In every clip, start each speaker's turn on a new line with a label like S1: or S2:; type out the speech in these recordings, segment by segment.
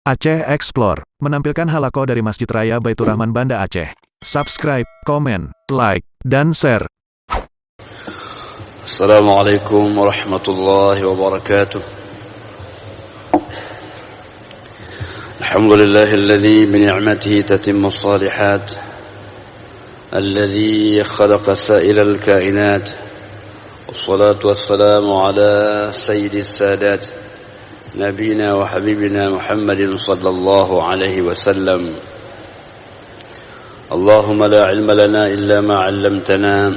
S1: Aceh Explore menampilkan halaqah dari Masjid Raya Baitur Rahman Banda Aceh. Subscribe, komen, like, dan share.
S2: Assalamualaikum warahmatullahi wabarakatuh. Alhamdulillahilladzi bi ni'matihi tatimmu shalihat. Alladzi khalaqa sa'ilal kainat. Wassalatu wassalamu ala sayyidis sadat. نبينا وحبيبنا محمد صلى الله عليه وسلم. اللهم لا علم لنا إلا ما علمتنا.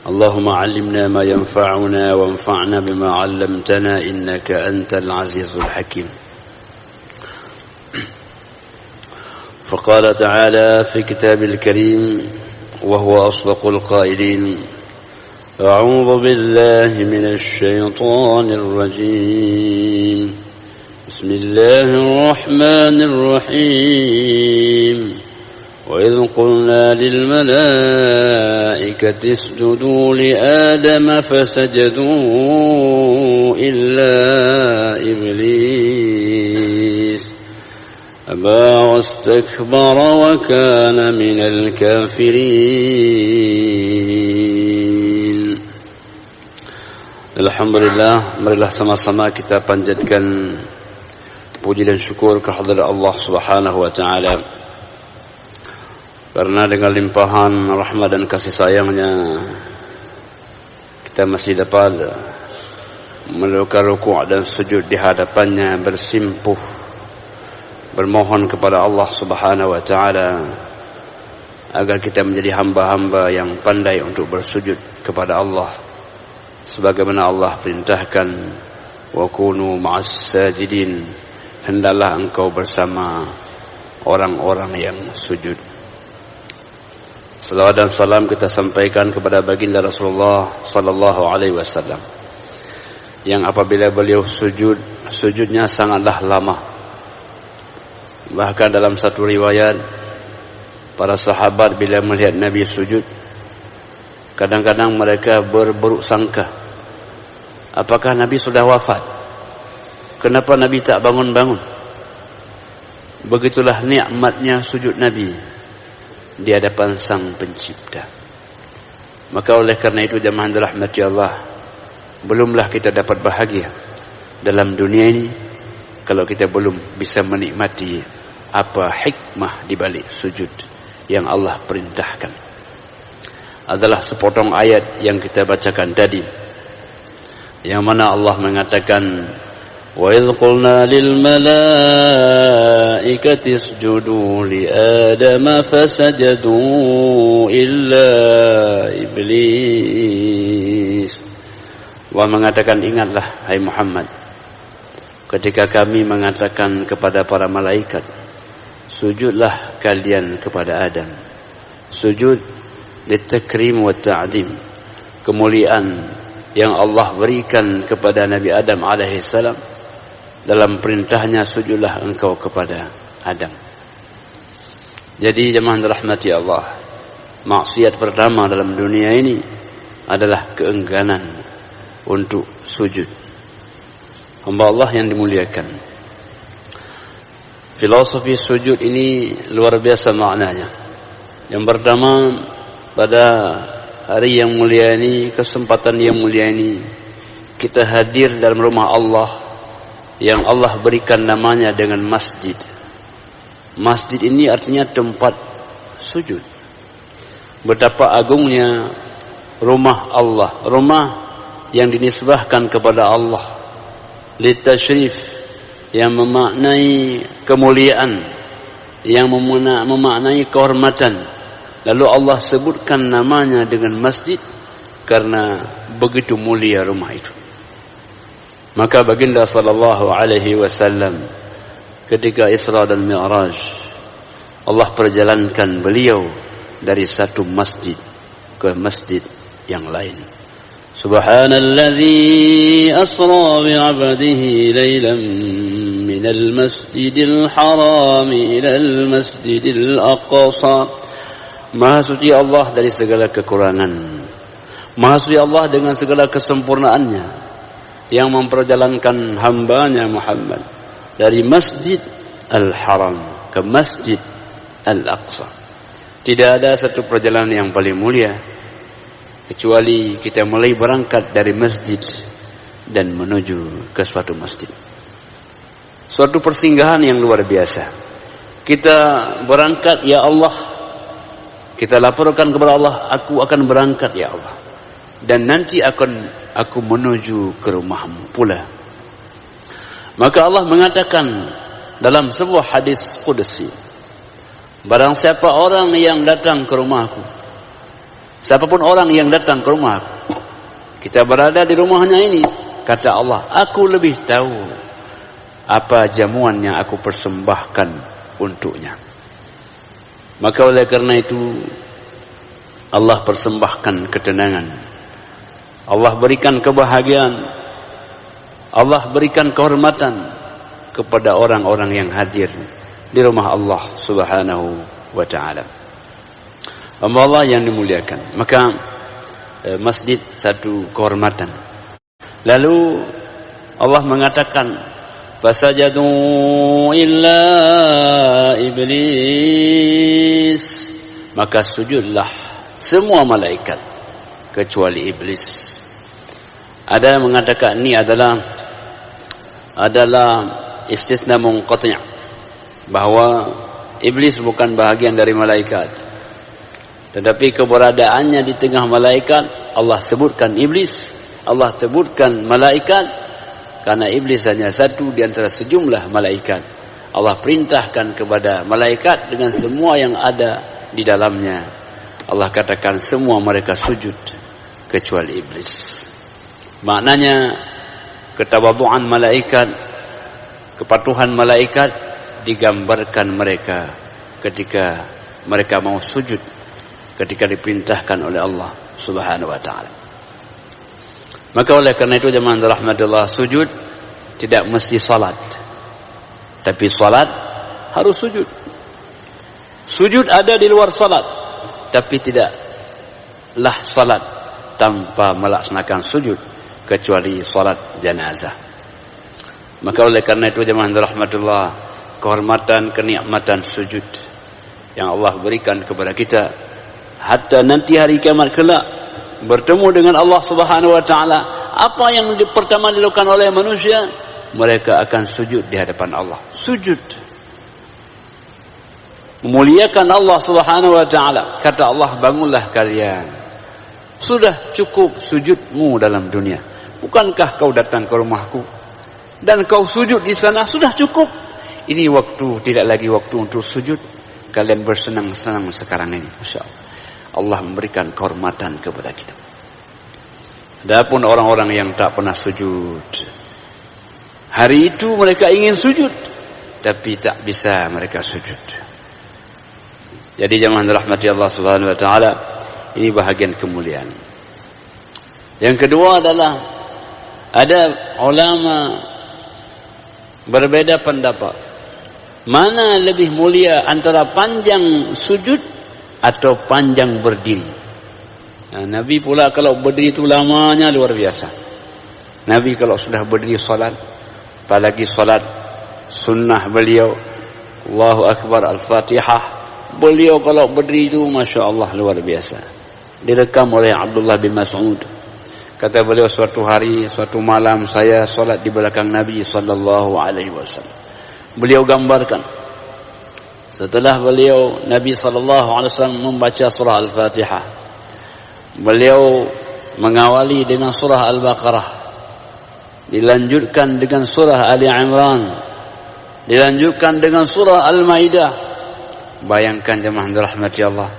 S2: اللهم علمنا ما ينفعنا وانفعنا بما علمتنا إنك أنت العزيز الحكيم. فقال تعالى في كتاب الكريم وهو أصدق القائلين: أعوذ بالله من الشيطان الرجيم. بسم الله الرحمن الرحيم. وإذ قلنا للملائكة اسجدوا لآدم فسجدوا إلا إبليس أبى واستكبر وكان من الكافرين. Alhamdulillah, marilah sama-sama kita panjatkan puji dan syukur kehadirat Allah Subhanahu wa taala. Karena dengan limpahan rahmat dan kasih sayangnya kita masih dapat melakukan rukuk dan sujud di hadapannya, bersimpuh bermohon kepada Allah Subhanahu wa taala agar kita menjadi hamba-hamba yang pandai untuk bersujud kepada Allah sebagaimana Allah perintahkan, wa kunu ma'as sajidin, hendaklah engkau bersama orang-orang yang sujud. Salawat dan salam kita sampaikan kepada baginda Rasulullah sallallahu alaihi wasallam yang apabila beliau sujud, sujudnya sangatlah lama. Bahkan dalam satu riwayat, para sahabat bila melihat Nabi sujud, kadang-kadang mereka berburuk sangka, apakah Nabi sudah wafat? Kenapa Nabi tak bangun-bangun? Begitulah nikmatnya sujud Nabi di hadapan Sang Pencipta. Maka oleh karena itu jemaah dirahmati Allah, belumlah kita dapat bahagia dalam dunia ini kalau kita belum bisa menikmati apa hikmah di balik sujud yang Allah perintahkan. Adalah sepotong ayat yang kita bacakan tadi, yang mana Allah mengatakan, wa idz qulna lil malaikati isjudu li adama fasajadu illa iblis. Wa mengatakan, ingatlah hai Muhammad, ketika kami mengatakan kepada para malaikat, sujudlah kalian kepada Adam. Sujud litakrim wa ta'zim, kemuliaan yang Allah berikan kepada Nabi Adam alaihissalam. Dalam perintahnya, sujudlah engkau kepada Adam. Jadi jemaah dirahmati Allah, maksiat pertama dalam dunia ini adalah keengganan untuk sujud. Hamba Allah yang dimuliakan, filosofi sujud ini luar biasa maknanya. Yang pertama, pada hari yang mulia ini, kesempatan yang mulia ini, kita hadir dalam rumah Allah yang Allah berikan namanya dengan masjid. Masjid ini artinya tempat sujud. Betapa agungnya rumah Allah, rumah yang dinisbahkan kepada Allah, litashrif, yang memaknai kemuliaan, yang memaknai kehormatan. Lalu Allah sebutkan namanya dengan masjid karena begitu mulia rumah itu. Maka baginda sallallahu alaihi wasallam ketika Isra dan Mi'raj, Allah perjalankan beliau dari satu masjid ke masjid yang lain. Subhanalladzi asra bi'abdihi laylan minal masjidil haram ilal masjidil aqsa. Maha suci Allah dari segala kekurangan, Maha suci Allah dengan segala kesempurnaannya, yang memperjalankan hambanya Muhammad dari Masjid Al-Haram ke Masjid Al-Aqsa. Tidak ada satu perjalanan yang paling mulia kecuali kita mulai berangkat dari masjid dan menuju ke suatu masjid. Suatu persinggahan yang luar biasa. Kita berangkat, ya Allah. Kita laporkan kepada Allah, aku akan berangkat ya Allah. Dan nanti aku menuju ke rumahmu pula. Maka Allah mengatakan dalam sebuah hadis qudsi, barang siapa orang yang datang ke rumahku, siapapun orang yang datang ke rumahku, kita berada di rumahnya ini, kata Allah, aku lebih tahu apa jamuan yang aku persembahkan untuknya. Maka oleh karena itu Allah persembahkan ketenangan, Allah berikan kebahagiaan, Allah berikan kehormatan kepada orang-orang yang hadir di rumah Allah Subhanahu wa ta'ala. Allah yang dimuliakan, maka masjid satu kehormatan. Lalu Allah mengatakan, fasajadu illa iblis, maka sujudlah semua malaikat kecuali iblis. Ada yang mengatakan ini adalah istisna munqati', bahwa iblis bukan bahagian dari malaikat, tetapi keberadaannya di tengah malaikat. Allah sebutkan iblis, Allah sebutkan malaikat, karena iblis hanya satu di antara sejumlah malaikat. Allah perintahkan kepada malaikat dengan semua yang ada di dalamnya. Allah katakan semua mereka sujud kecuali iblis. Maknanya ketawaduan malaikat, kepatuhan malaikat digambarkan mereka ketika mereka mau sujud, ketika diperintahkan oleh Allah Subhanahu wa ta'ala. Maka oleh karena itu jemaah rahmatillah, sujud tidak mesti salat, tapi salat harus sujud. Sujud ada di luar salat, tapi tidaklah salat tanpa melaksanakan sujud kecuali salat jenazah. Maka oleh karena itu jemaah rahmatullah, kehormatan, kenikmatan sujud yang Allah berikan kepada kita, hatta nanti hari kiamat kelak bertemu dengan Allah Subhanahu wa ta'ala, apa yang pertama dilakukan oleh manusia? Mereka akan sujud di hadapan Allah. Sujud memuliakan Allah Subhanahu wa ta'ala. Kata Allah, bangunlah kalian, sudah cukup sujudmu dalam dunia. Bukankah kau datang ke rumahku dan kau sujud di sana? Sudah cukup. Ini waktu, tidak lagi waktu untuk sujud. Kalian bersenang-senang sekarang ini. Masya Allah, Allah memberikan kehormatan kepada kita. Adapun orang-orang yang tak pernah sujud, hari itu mereka ingin sujud, tapi tak bisa mereka sujud. Jadi jemaah rahmati Allah Subhanahu wa ta'ala, ini bahagian kemuliaan. Yang kedua adalah ada ulama berbeda pendapat, mana lebih mulia antara panjang sujud atau panjang berdiri. Nah, Nabi pula kalau berdiri itu lamanya luar biasa. Nabi kalau sudah berdiri salat, apalagi salat sunnah beliau, Allahu Akbar, Al-Fatihah, beliau kalau berdiri itu Masya Allah luar biasa. Direkam oleh Abdullah bin Mas'ud. Kata beliau, suatu hari, suatu malam saya salat di belakang Nabi sallallahu alaihi wasallam. Beliau gambarkan, setelah beliau Nabi sallallahu alaihi wasallam membaca surah Al-Fatihah, beliau mengawali dengan surah Al-Baqarah, dilanjutkan dengan surah Ali Imran, dilanjutkan dengan surah Al-Maidah. Bayangkan jemaah rahmati Allah,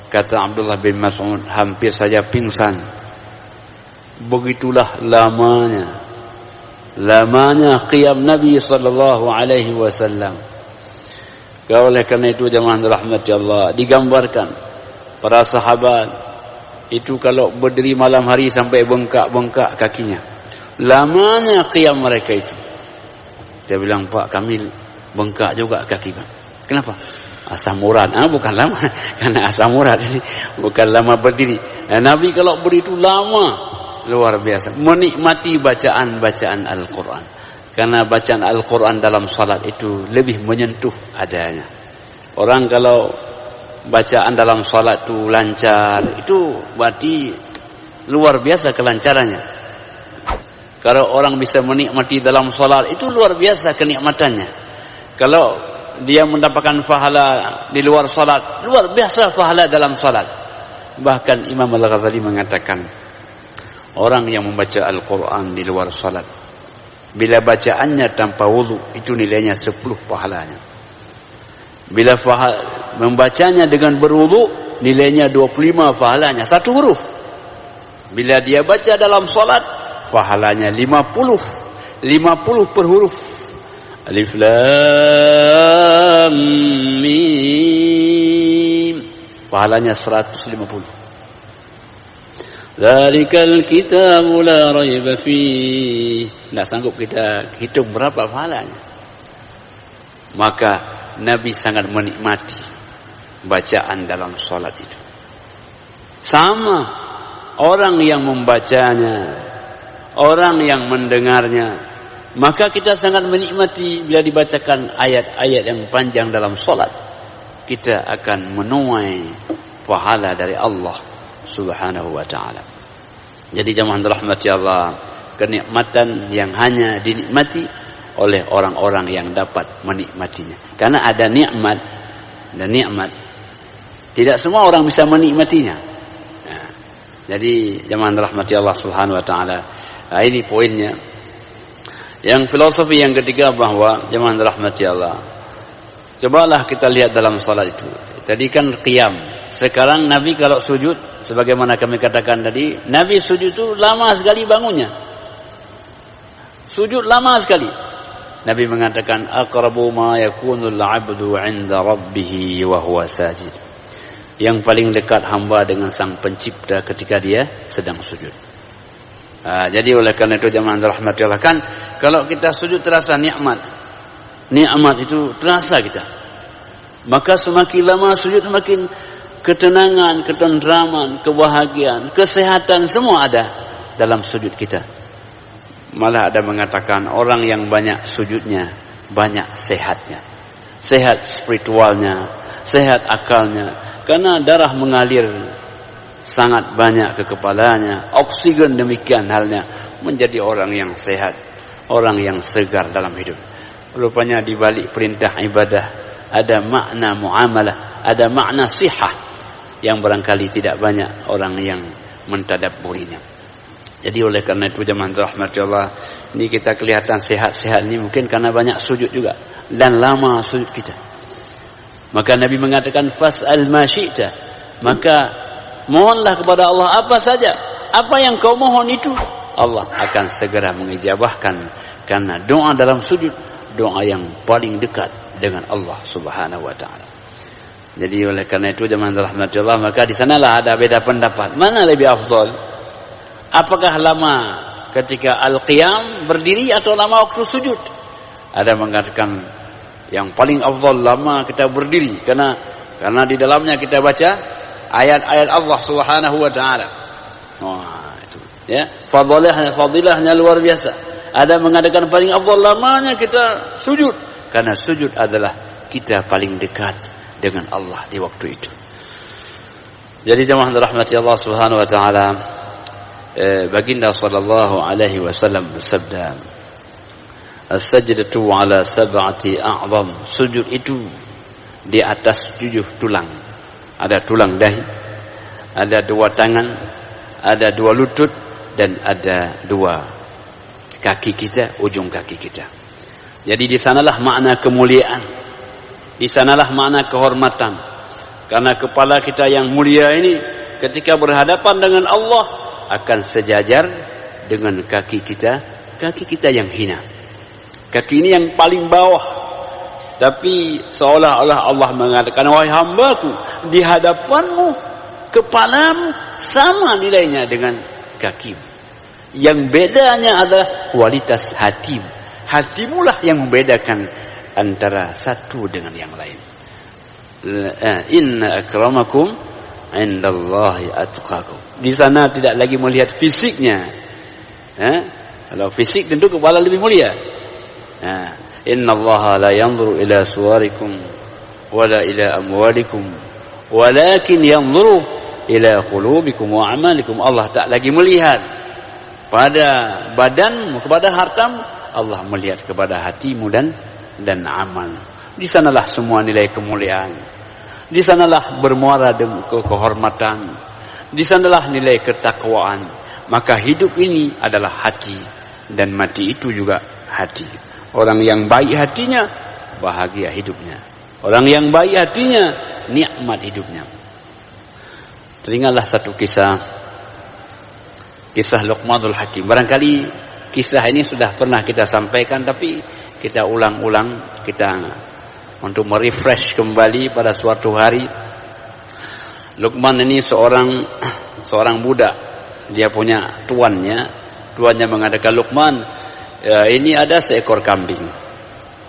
S2: kata Abdullah bin Mas'ud, hampir saja pingsan. Begitulah lamanya qiyam Nabi sallallahu alaihi wasallam. Oleh karena itu jemaah rahmati Allah, digambarkan para sahabat itu kalau berdiri malam hari sampai bengkak-bengkak kakinya. Lamanya qiyam mereka itu. Dia bilang, Pak, kami bengkak juga kaki, Pak. Kenapa? Asam urat. Bukan lama, karena asam urat. Bukan lama berdiri. Nabi kalau berdiri itu lama, luar biasa. Menikmati bacaan-bacaan Al-Quran. Karena bacaan Al-Quran dalam salat itu lebih menyentuh adanya. Orang kalau bacaan dalam salat itu lancar, itu berarti luar biasa kelancarannya. Kalau orang bisa menikmati dalam salat, itu luar biasa kenikmatannya. Kalau dia mendapatkan pahala di luar salat, luar biasa pahala dalam salat. Bahkan Imam Al-Ghazali mengatakan, orang yang membaca Al-Quran di luar salat, bila bacaannya tanpa wudu, itu nilainya 10 pahalanya. Bila membacanya dengan berwudu, nilainya 25 pahalanya, 1 huruf. Bila dia baca dalam salat, pahalanya 50 per huruf. Alif Lam Mim, pahalanya 150. Dzalikal kitabu la raiba fihi. Tidak sanggup kita hitung berapa pahalanya. Maka Nabi sangat menikmati bacaan dalam salat itu. Sama orang yang membacanya, orang yang mendengarnya, maka kita sangat menikmati bila dibacakan ayat-ayat yang panjang dalam salat. Kita akan menuai pahala dari Allah Subhanahu wa ta'ala. Jadi jemaah rahmati Allah, kenikmatan yang hanya dinikmati oleh orang-orang yang dapat menikmatinya. Karena ada nikmat dan nikmat, tidak semua orang bisa menikmatinya. Nah, jadi jemaah rahmati Allah Subhanahu wa ta'ala, ini poinnya. Yang filosofi yang ketiga, bahwa jemaah rahmati Allah, cobalah kita lihat dalam salat itu. Tadi kan qiyam. Sekarang Nabi kalau sujud, sebagaimana kami katakan tadi, Nabi sujud itu lama sekali bangunnya. Sujud lama sekali. Nabi mengatakan, aqrabu ma yakunul 'abdu 'inda rabbih wa huwa sajid. Yang paling dekat hamba dengan Sang Pencipta ketika dia sedang sujud. Jadi oleh karena itu jemaah rahmatillah, kan kalau kita sujud terasa nikmat. Nikmat itu terasa kita. Maka semakin lama sujud, semakin ketenangan, ketentraman, kebahagiaan, kesehatan semua ada dalam sujud kita. Malah ada mengatakan, orang yang banyak sujudnya, banyak sehatnya. Sehat spiritualnya, sehat akalnya. Karena darah mengalir sangat banyak ke kepalanya. Oksigen demikian halnya. Menjadi orang yang sehat, orang yang segar dalam hidup. Rupanya di balik perintah ibadah ada makna muamalah, ada makna sihah yang barangkali tidak banyak orang yang mentadabburinya. Jadi oleh karena itu jemaah rahmatullah, ini kita kelihatan sehat-sehat ini mungkin karena banyak sujud juga dan lama sujud kita. Maka Nabi mengatakan, fas'al ma syi'ta, maka mohonlah kepada Allah apa saja, apa yang kau mohon itu Allah akan segera mengijabahkan. Karena doa dalam sujud, doa yang paling dekat dengan Allah Subhanahu wa ta'ala. Jadi oleh karena itu jemaah rahmatullah, maka di sanalah ada beda pendapat. Mana lebih afdal? Apakah lama ketika al-qiyam berdiri atau lama waktu sujud? Ada mengatakan yang paling afdal lama kita berdiri, karena di dalamnya kita baca ayat-ayat Allah Subhanahu wa ta'ala. Wah, itu ya, fadilahnya luar biasa. Ada mengatakan paling afdal lamanya kita sujud, karena sujud adalah kita paling dekat dengan Allah di waktu itu. Jadi jemaah rahmati Allah Subhanahu wa ta'ala, baginda sallallahu alaihi wasallam bersabda, as-sajdatu ala sab'ati a'zam. Sujud itu di atas 7 tulang. Ada tulang dahi, ada 2 tangan, ada 2 lutut, dan ada 2 kaki kita, ujung kaki kita. Jadi di sanalah makna kemuliaan. Di sanalah makna kehormatan. Karena kepala kita yang mulia ini ketika berhadapan dengan Allah akan sejajar dengan kaki kita yang hina. Kaki ini yang paling bawah. Tapi seolah-olah Allah mengatakan, wahai hambaku, di hadapanmu kepalamu sama nilainya dengan kakimu. Yang bedanya adalah kualitas hatimu. Hatimulah yang membedakan antara satu dengan yang lain. Inna akramakum indallahi atqakum. Di sana tidak lagi melihat fisiknya. Kalau fisik tentu kepala lebih mulia. Inna Allah la yanzuru ila suwarikum wala ila amwalikum walakin yanzuru ila qulubikum wa a'malikum. Allah tak lagi melihat pada badanmu, kepada hartamu. Allah melihat kepada hatimu dan amal. Di sanalah semua nilai kemuliaan. Di sanalah bermuara kehormatan. Di sanalah nilai ketakwaan. Maka hidup ini adalah hati dan mati itu juga hati. Orang yang baik hatinya, bahagia hidupnya. Orang yang baik hatinya, nikmat hidupnya. Teringatlah satu kisah Luqmanul Hakim. Barangkali kisah ini sudah pernah kita sampaikan, tapi kita ulang-ulang, kita untuk merefresh kembali pada suatu hari. Luqman ini seorang budak. Dia punya tuannya mengatakan, Luqman, ini ada seekor kambing.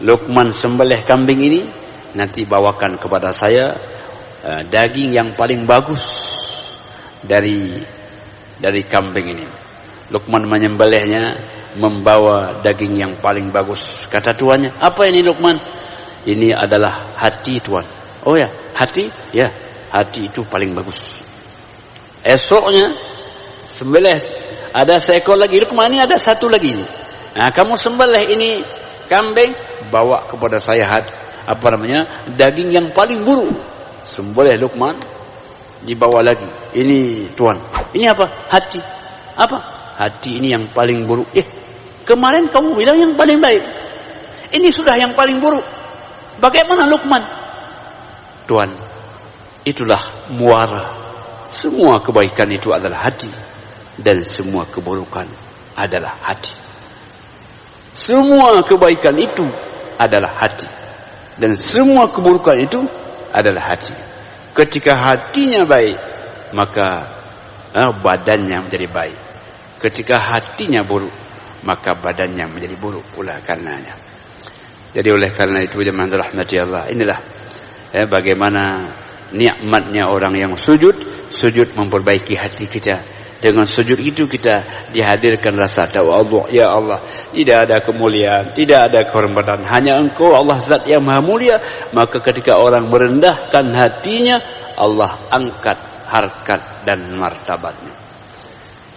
S2: Luqman sembelih kambing ini, nanti bawakan kepada saya daging yang paling bagus dari kambing ini. Luqman menyembelihnya, membawa daging yang paling bagus. Kata tuannya, apa ini Luqman? Ini adalah hati tuan. Oh ya, hati? Ya, hati itu paling bagus. Esoknya sembelih, ada seekor lagi. Luqman, ini ada satu lagi. Nah, kamu sembelih ini kambing, bawa kepada saya daging yang paling buruk. Sembelih Luqman, dibawa lagi. Ini tuan, ini apa? Hati. Apa? Hati ini yang paling buruk. Kemarin kamu bilang yang paling baik. Ini sudah yang paling buruk. Bagaimana Luqman? Tuan, itulah muara. Semua kebaikan itu adalah hati, dan semua keburukan adalah hati. Semua kebaikan itu adalah hati, dan semua keburukan itu adalah hati. Ketika hatinya baik, maka badannya menjadi baik. Ketika hatinya buruk, maka badannya menjadi buruk pula karenanya. Jadi oleh karena itu, jemaah rahmati Allah, inilah bagaimana nikmatnya orang yang sujud memperbaiki hati kita. Dengan sujud itu kita dihadirkan rasa tawadhu. Ya Allah, tidak ada kemuliaan, tidak ada kehormatan, hanya Engkau Allah Zat yang Maha Mulia. Maka ketika orang merendahkan hatinya, Allah angkat harkat dan martabatnya.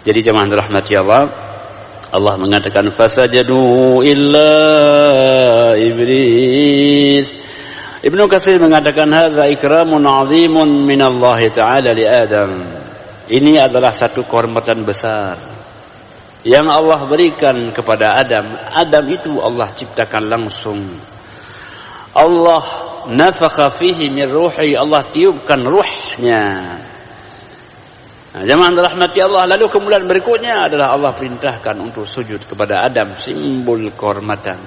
S2: Jadi jemaah rahmati Allah, Allah mengatakan fasajadu illa iblis. Ibnu Katsir mengatakan hadza ikramun 'azimun min Allah Ta'ala li Adam. Ini adalah satu kehormatan besar yang Allah berikan kepada Adam. Adam itu Allah ciptakan langsung. Allah nafakha fihi min ruhi, Allah tiupkan ruhnya. Jemaah rahmati Allah, lalu kemudian berikutnya adalah Allah perintahkan untuk sujud kepada Adam, simbol kehormatan.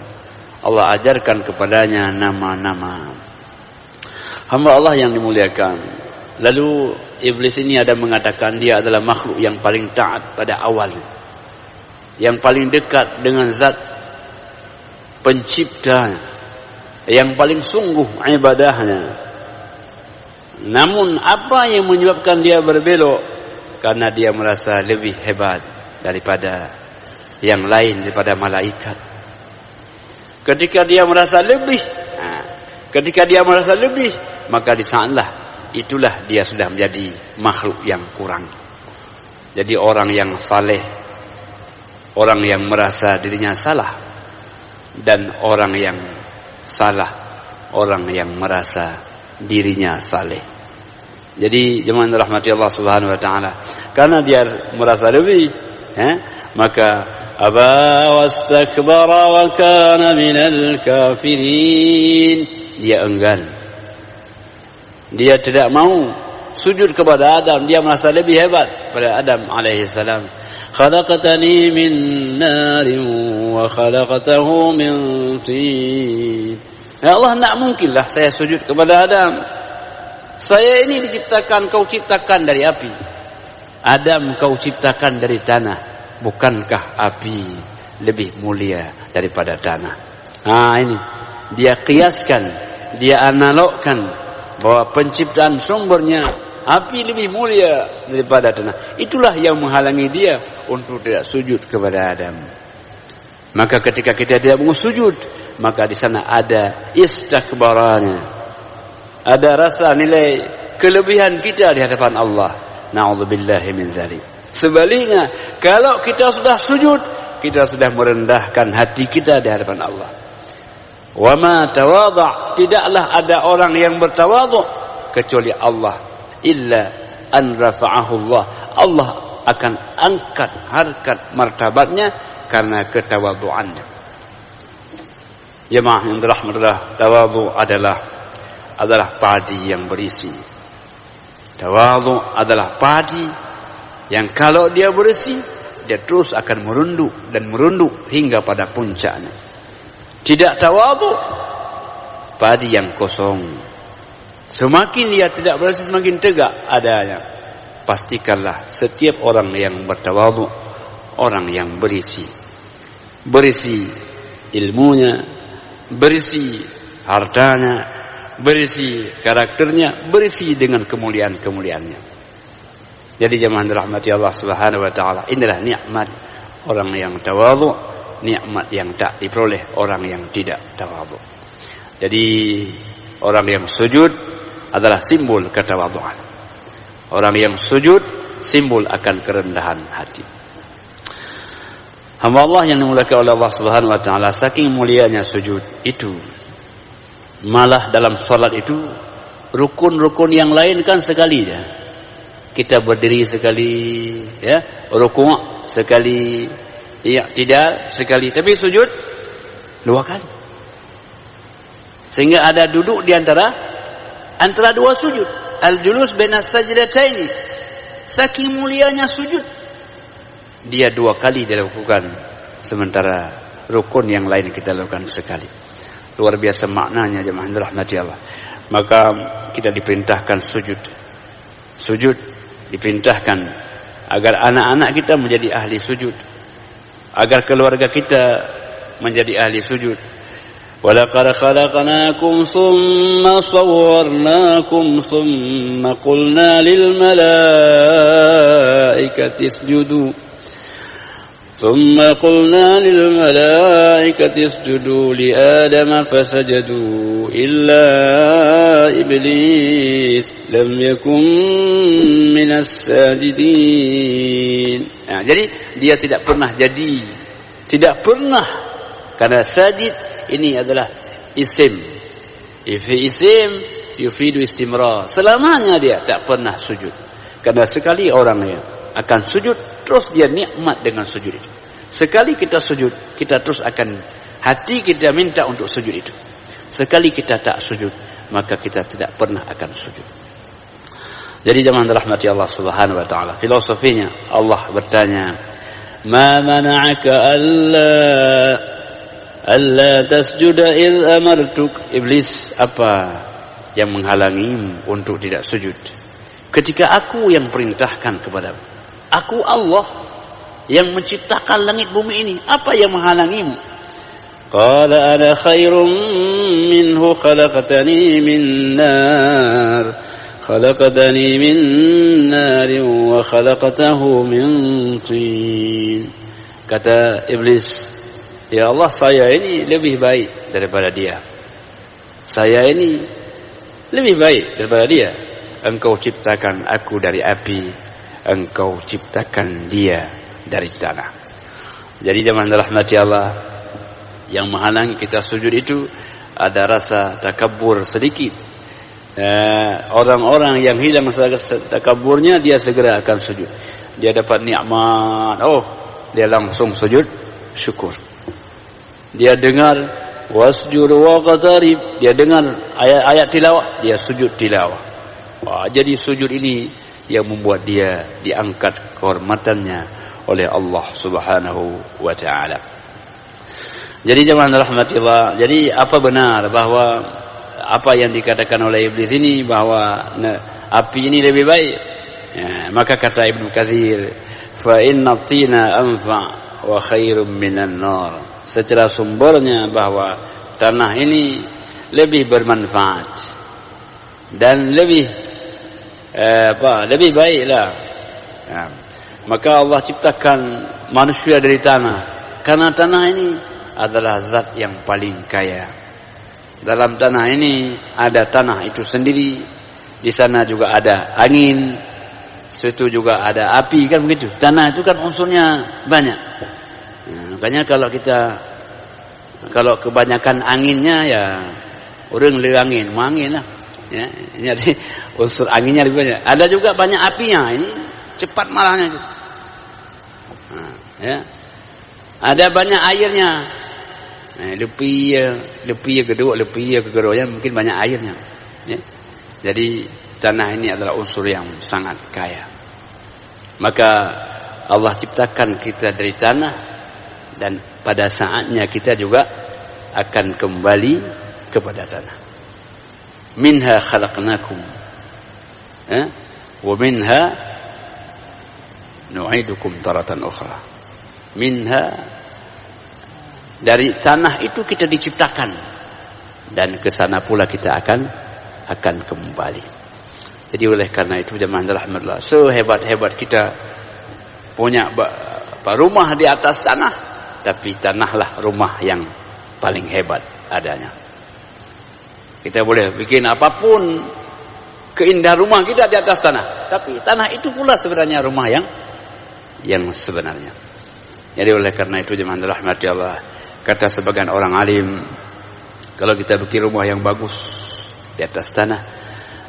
S2: Allah ajarkan kepadanya nama-nama hamba Allah yang dimuliakan. Lalu iblis ini ada mengatakan dia adalah makhluk yang paling taat pada awal, yang paling dekat dengan zat pencipta, yang paling sungguh ibadahnya. Namun apa yang menyebabkan dia berbelok? Karena dia merasa lebih hebat daripada yang lain, daripada malaikat. Ketika dia merasa lebih, maka di sanalah itulah dia sudah menjadi makhluk yang kurang. Jadi orang yang saleh, orang yang merasa dirinya salah, dan orang yang salah, orang yang merasa dirinya saleh. Jadi jemaah rahmati Allah Subhanahu wa taala, karena dia merasa lebih, maka aba wastakbara wa kana minal kafirin. Dia enggan, dia tidak mau sujud kepada Adam. Dia merasa lebih hebat pada Adam alaihi salam. Khalaqtani min narin wa khalaqtahu min tin. Ya Allah, tak mungkinlah saya sujud kepada Adam. Saya ini diciptakan, kau ciptakan dari api. Adam kau ciptakan dari tanah. Bukankah api lebih mulia daripada tanah? Ini dia kiaskan, dia analogkan bahwa penciptaan sumbernya api lebih mulia daripada tanah. Itulah yang menghalangi dia untuk tidak sujud kepada Adam. Maka ketika kita tidak mau sujud, maka di sana ada istikbarannya, ada rasa nilai kelebihan kita di hadapan Allah. Na'udzubillahi min dzalik. Sebaliknya, kalau kita sudah sujud, kita sudah merendahkan hati kita di hadapan Allah. Wa ma tawadha, tidaklah ada orang yang bertawadhu kecuali Allah, illa an rafa'ahu Allah. Allah akan angkat harkat martabatnya karena ketawadhuannya. Jemaah yang dirahmatillah, tawadhu adalah padi yang berisi. Tawadhu adalah padi yang kalau dia berisi, dia terus akan merunduk dan merunduk hingga pada puncaknya. Tidak tawadhu, padi yang kosong. Semakin dia tidak berisi, semakin tegak adanya. Pastikanlah setiap orang yang bertawadhu, orang yang berisi ilmunya, berisi hartanya, berisi karakternya, berisi dengan kemuliaan-kemuliaannya. Jadi jemaah dirahmati Allah Subhanahu wa taala, inilah nikmat orang yang tawadhu, nikmat yang tak diperoleh orang yang tidak tawadhu. Jadi orang yang sujud adalah simbol ketawadhuan. Orang yang sujud simbol akan kerendahan hati. Hamba Allah yang dimuliakan oleh Allah Subhanahu wa taala, saking mulianya sujud itu, malah dalam salat itu rukun-rukun yang lain kan sekali dah. Kita berdiri sekali, ya, rukuk sekali, i'tidal sekali, tapi sujud 2 kali. Sehingga ada duduk di antara 2 sujud. Al-julus baina sajdataini. Saking mulianya sujud, dia 2 kali dilakukan, sementara rukun yang lain kita lakukan sekali. Luar biasa maknanya jemaah rahmati Allah. Maka kita diperintahkan sujud. Sujud diperintahkan agar anak-anak kita menjadi ahli sujud, agar keluarga kita menjadi ahli sujud. Walaqad khalaqnakum thumma sawwarnakum thumma qulna lil malaikati isjudu ثم قلنا للملائكة اسجدوا لآدم فسجدوا إلا إبليس لم يكن من الساجدين. Nah, jadi dia tidak pernah karena sajid ini adalah isim. Isim yufidu istimrar. Selamanya dia tak pernah sujud. Karena sekali orang yang akan sujud, terus dia nikmat dengan sujud itu. Sekali kita sujud, kita terus akan hati kita minta untuk sujud itu. Sekali kita tak sujud, maka kita tidak pernah akan sujud. Jadi jemaah rahmati Allah Subhanahu wa taala, filosofinya Allah bertanya, "Ma mana'aka alla tasjuda id amartuk?" Iblis, apa yang menghalangimu untuk tidak sujud ketika aku yang perintahkan kepadamu? Aku Allah yang menciptakan langit bumi ini. Apa yang menghalangimu? Qala ana khairum minhu khalaqtani min narin wa khalaqtahu min tin. Kata iblis, ya Allah, saya ini lebih baik daripada dia. Saya ini lebih baik daripada dia. Engkau ciptakan aku dari api, engkau ciptakan dia dari tanah. Jadi jemaah rahmati Allah, yang menghalangi kita sujud itu ada rasa takabbur sedikit. Orang-orang yang hilang takabburnya, dia segera akan sujud. Dia dapat nikmat, dia langsung sujud syukur. Dia dengar wasjud waqtarib, dia dengar ayat-ayat tilawah, dia sujud tilawah. Jadi sujud ini yang membuat dia diangkat kehormatannya oleh Allah Subhanahu wa taala. Jadi jemaah rahmatillah, jadi apa benar bahwa apa yang dikatakan oleh iblis ini bahwa api ini lebih baik? Ya, maka kata Ibnu Katsir, fa inna tina anfa wa khairum minan nar. Secara sumbernya bahwa tanah ini lebih bermanfaat dan lebih baiklah. Ya. Maka Allah ciptakan manusia dari tanah Karena tanah ini adalah zat yang paling kaya. Dalam tanah ini ada tanah itu sendiri, di sana juga ada angin, situ juga ada api, kan begitu. Tanah itu kan unsurnya banyak. Makanya kalau kebanyakan anginnya ya orang angin, mau angin lah. Ya, jadi unsur anginnya lebih banyak. Ada juga banyak apinya, ini cepat marahnya. Ya. Ada banyak airnya. Lebih geduk, lebih kegeduknya mungkin banyak airnya. Ya. Jadi tanah ini adalah unsur yang sangat kaya. Maka Allah ciptakan kita dari tanah, dan pada saatnya kita juga akan kembali kepada tanah. Minha khalaqnakum wa minha nu'idukum taratan ukhra. Minha, dari tanah itu kita diciptakan, dan ke sana pula kita akan kembali. Jadi oleh karena itu jemaah rahmatullah, sehebat-hebat kita punya rumah di atas tanah, tapi tanahlah rumah yang paling hebat adanya. Kita boleh bikin apapun keindahan rumah kita di atas tanah, tapi tanah itu pula sebenarnya rumah yang sebenarnya. Jadi oleh karena itu jemaah rahmati Allah, kata sebagian orang alim, kalau kita bikin rumah yang bagus di atas tanah,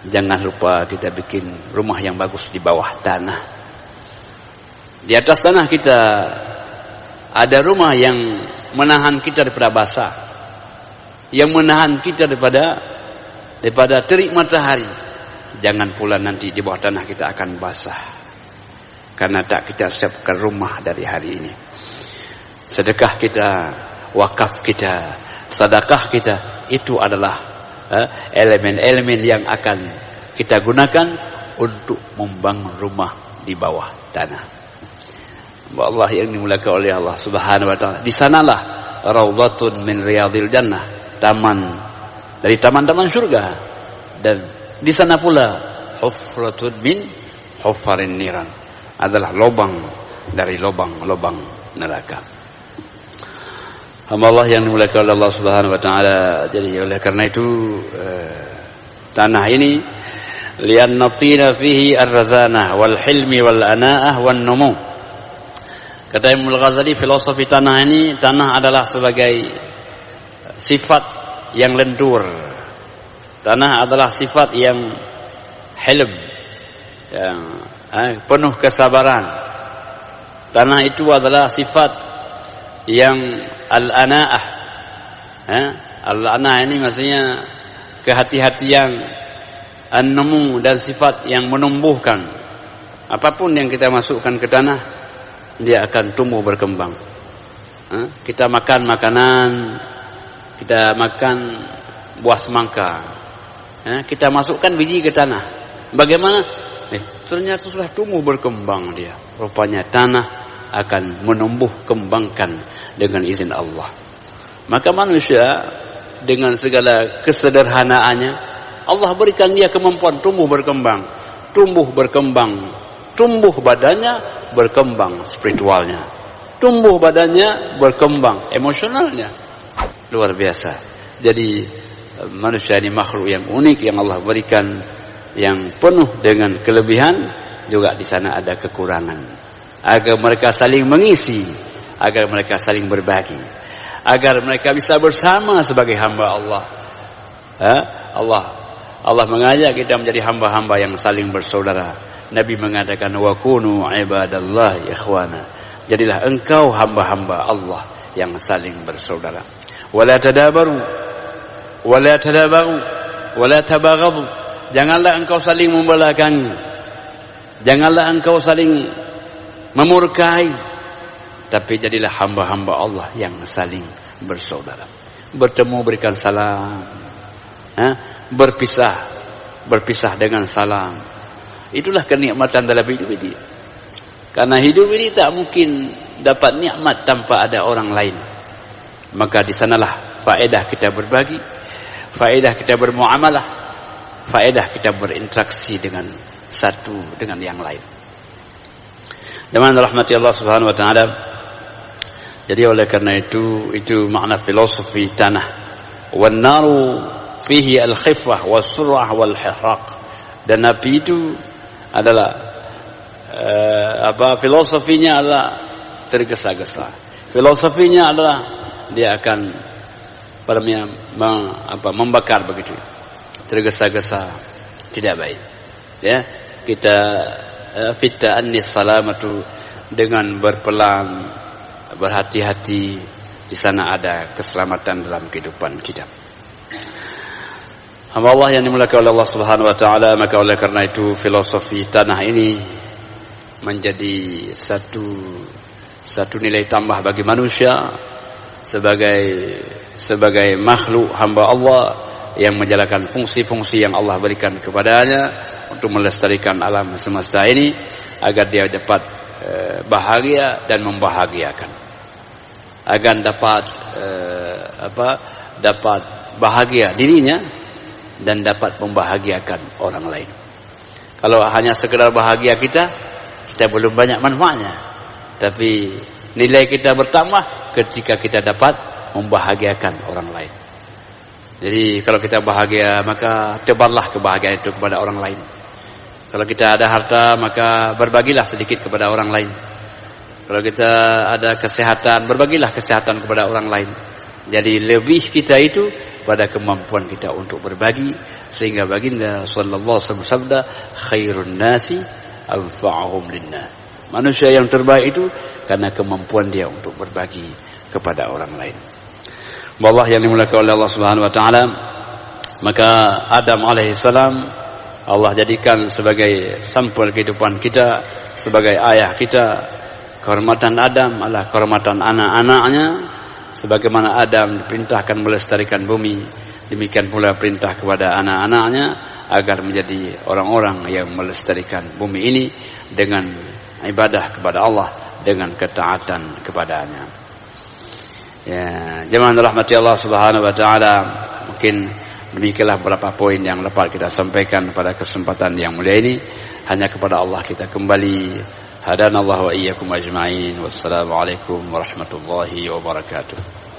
S2: jangan lupa kita bikin rumah yang bagus di bawah tanah. Di atas tanah kita ada rumah yang menahan kita daripada basah, yang menahan kita daripada terik matahari. Jangan pula nanti di bawah tanah kita akan basah, karena tak kita siapkan rumah dari hari ini. Sedekah kita, wakaf kita, sedekah kita, itu adalah elemen-elemen yang akan kita gunakan untuk membangun rumah di bawah tanah. Allah yang dimuliakan oleh Allah Subhanahu wa taala, di sanalah raudhatun min riyadil jannah, taman dari taman-taman surga, dan di sana pula hufratun min hufarin niran, adalah lubang dari lubang-lubang neraka. Hamba Allah yang dimuliakan oleh Allah Subhanahu wa taala. Jadi oleh karena itu tanah ini lian natina fihi ar-razanah wal hilmi wal ana'ah wan numu. Kata Imam Al-Ghazali, filosofi tanah ini, tanah adalah sebagai sifat yang lentur. Tanah adalah sifat yang hilm, yang penuh kesabaran. Tanah itu adalah sifat yang al-ana'ah. Al-ana'ah ini maksudnya kehati-hatian, an-numu, dan sifat yang menumbuhkan. Apapun yang kita masukkan ke tanah, dia akan tumbuh berkembang. Kita makan makanan, kita makan buah semangka, kita masukkan biji ke tanah, bagaimana? Ternyata sudah tumbuh berkembang dia. Rupanya tanah akan menumbuh kembangkan dengan izin Allah. Maka manusia dengan segala kesederhanaannya, Allah berikan dia kemampuan tumbuh berkembang, tumbuh badannya, berkembang spiritualnya, tumbuh badannya, berkembang emosionalnya. Luar biasa. Jadi manusia ini makhluk yang unik yang Allah berikan, yang penuh dengan kelebihan, juga di sana ada kekurangan. Agar mereka saling mengisi, agar mereka saling berbagi, agar mereka bisa bersama sebagai hamba Allah. Allah mengajak kita menjadi hamba-hamba yang saling bersaudara. Nabi mengatakan, wa kunu ibadallah ikhwana. Jadilah engkau hamba-hamba Allah yang saling bersaudara. Wala tadabaru, wala tadabaru, wala tabaghadu. Janganlah engkau saling membelakangi, janganlah engkau saling memurkai, tapi jadilah hamba-hamba Allah yang saling bersaudara. Bertemu berikan salam, berpisah dengan salam. Itulah kenikmatan dalam hidup ini. Karena hidup ini tak mungkin dapat nikmat tanpa ada orang lain. Maka di sanalah faedah kita berbagi, faedah kita bermuamalah, faedah kita berinteraksi dengan satu dengan yang lain. Dengan rahmati Allah Subhanahu wa taala, Jadi oleh karena itu makna filosofi tanah. Wan naru fihi al-khifah was-sur'ah wal-hihraq. Dan api itu adalah filosofinya adalah tergesa-gesa. Filosofinya adalah dia akan membakar begitu, tergesa-gesa, tidak baik. Ya, kita fitta annis salamatu, dengan berpelan, berhati-hati, di sana ada keselamatan dalam kehidupan kita. Hamba Allah yang dimuliakan oleh Allah Subhanahu wa taala, maka oleh karena itu filosofi tanah ini menjadi satu nilai tambah bagi manusia sebagai makhluk hamba Allah yang menjalankan fungsi-fungsi yang Allah berikan kepadanya untuk melestarikan alam semesta ini agar dia dapat bahagia dan membahagiakan, agar dapat bahagia dirinya dan dapat membahagiakan orang lain. Kalau hanya sekedar bahagia kita belum banyak manfaatnya, tapi nilai kita bertambah ketika kita dapat membahagiakan orang lain. Jadi kalau kita bahagia, maka tebarlah kebahagiaan itu kepada orang lain. Kalau kita ada harta, maka berbagilah sedikit kepada orang lain. Kalau kita ada kesehatan, berbagilah kesehatan kepada orang lain. Jadi lebih kita itu pada kemampuan kita untuk berbagi, sehingga baginda sallallahu alaihi wasallam bersabda, khairun nasi anfa'uhum linnas. Manusia yang terbaik itu karena kemampuan dia untuk berbagi kepada orang lain. Allah yang dimuliakan oleh Allah Subhanahu wa taala, maka Adam alaihi salam Allah jadikan sebagai sampel kehidupan kita, sebagai ayah kita. Kehormatan Adam adalah kehormatan anak-anaknya, sebagaimana Adam diperintahkan melestarikan bumi, demikian pula perintah kepada anak-anaknya agar menjadi orang-orang yang melestarikan bumi ini dengan ibadah kepada Allah, dengan ketaatan kepadanya. Ya, jemaah rahmati Allah Subhanahu wa taala, mungkin demikianlah beberapa poin yang dapat kita sampaikan pada kesempatan yang mulia ini. Hanya kepada Allah kita kembali. Hadanallahu wa iyyakum ajma'in. Wassalamualaikum warahmatullahi wabarakatuh.